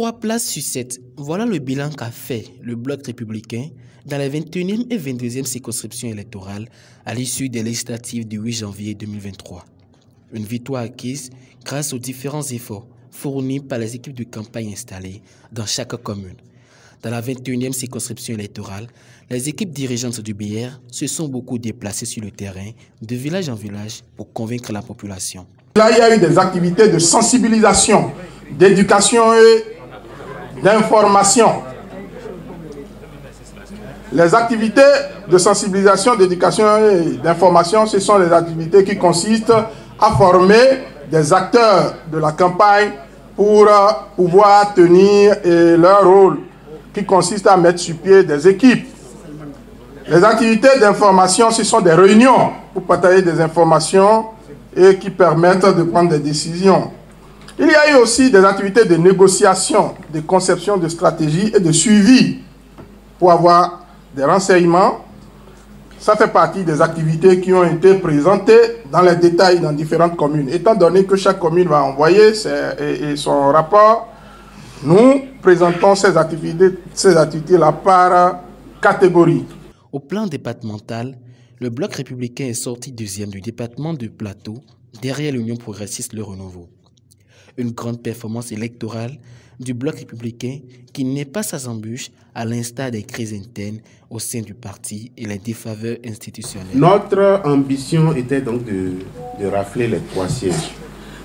3 places sur 7, voilà le bilan qu'a fait le Bloc républicain dans la 21e et 22e circonscription électorale à l'issue des législatives du 8 janvier 2023. Une victoire acquise grâce aux différents efforts fournis par les équipes de campagne installées dans chaque commune. Dans la 21e circonscription électorale, les équipes dirigeantes du BR se sont beaucoup déplacées sur le terrain, de village en village, pour convaincre la population. Là, il y a eu des activités de sensibilisation, d'éducation et d'information. Les activités de sensibilisation, d'éducation et d'information, ce sont les activités qui consistent à former des acteurs de la campagne pour pouvoir tenir leur rôle, qui consiste à mettre sur pied des équipes. Les activités d'information, ce sont des réunions pour partager des informations et qui permettent de prendre des décisions. Il y a eu aussi des activités de négociation, de conception de stratégie et de suivi pour avoir des renseignements. Ça fait partie des activités qui ont été présentées dans les détails dans différentes communes. Étant donné que chaque commune va envoyer son rapport, nous présentons ces activités-là par catégorie. Au plan départemental, le Bloc républicain est sorti deuxième du département de Plateau, derrière l'Union progressiste Le Renouveau. Une grande performance électorale du Bloc républicain qui n'est pas sans embûches à l'instar des crises internes au sein du parti et les défaveurs institutionnelles. Notre ambition était donc de rafler les 3 sièges.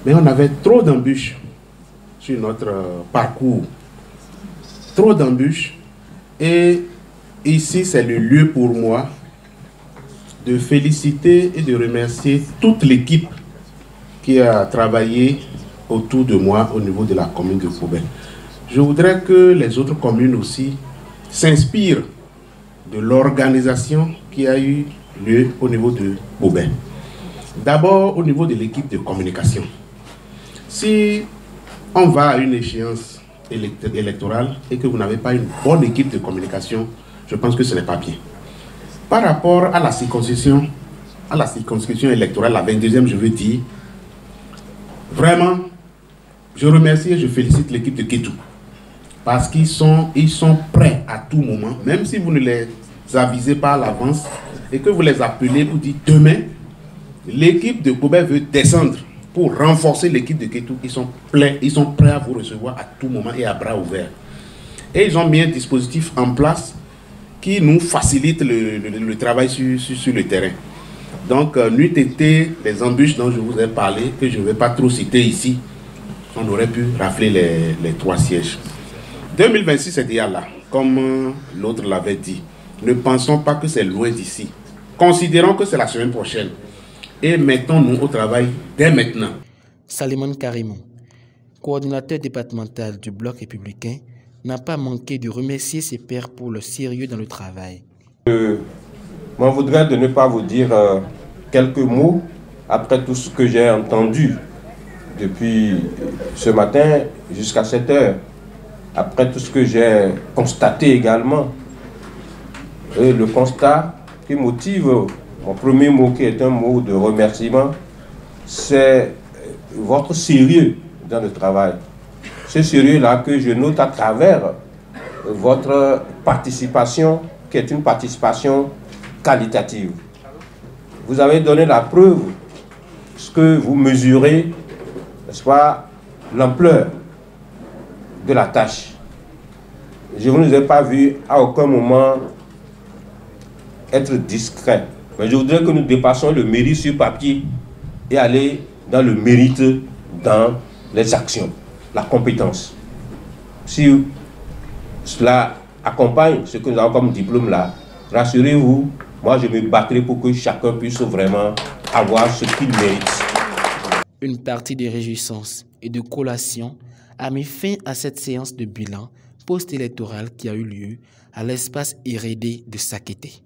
Mais on avait trop d'embûches sur notre parcours. Trop d'embûches. Et ici, c'est le lieu pour moi de féliciter et de remercier toute l'équipe qui a travaillé autour de moi au niveau de la commune de Boubel. Je voudrais que les autres communes aussi s'inspirent de l'organisation qui a eu lieu au niveau de Boubel. D'abord, au niveau de l'équipe de communication. Si on va à une échéance électorale et que vous n'avez pas une bonne équipe de communication, je pense que ce n'est pas bien. Par rapport à la circonscription électorale, la 22e, je veux dire, vraiment, je remercie et je félicite l'équipe de Kétou. Parce qu'ils sont prêts à tout moment, même si vous ne les avisez pas à l'avance et que vous les appelez pour dire demain, l'équipe de Boubel veut descendre pour renforcer l'équipe de Kétou. Ils sont prêts à vous recevoir à tout moment et à bras ouverts. Et ils ont mis un dispositif en place qui nous facilite le travail sur le terrain. Donc, n'eût été les embûches dont je vous ai parlé, que je ne vais pas trop citer ici, on aurait pu rafler les 3 sièges. 2026 est déjà là, comme l'autre l'avait dit. Ne pensons pas que c'est loin d'ici. Considérons que c'est la semaine prochaine. Et mettons-nous au travail dès maintenant. Salimane Karimou, coordinateur départemental du Bloc républicain, n'a pas manqué de remercier ses pairs pour le sérieux dans le travail. Moi, je voudrais de ne pas vous dire quelques mots après tout ce que j'ai entendu depuis ce matin jusqu'à 7 heures. Après tout ce que j'ai constaté également. Et le constat qui motive mon premier mot, qui est un mot de remerciement, c'est votre sérieux dans le travail. Ce sérieux-là que je note à travers votre participation, qui est une participation qualitative. Vous avez donné la preuve, ce que vous mesurez, n'est-ce pas, l'ampleur de la tâche. Je ne vous ai pas vu à aucun moment être discret. Mais je voudrais que nous dépassions le mérite sur papier et aller dans le mérite dans les actions, la compétence. Si cela accompagne ce que nous avons comme diplôme là, rassurez-vous, moi je me battrai pour que chacun puisse vraiment avoir ce qu'il mérite. Une partie des réjouissances et de collations a mis fin à cette séance de bilan post-électorale qui a eu lieu à l'espace R&D de Sakété.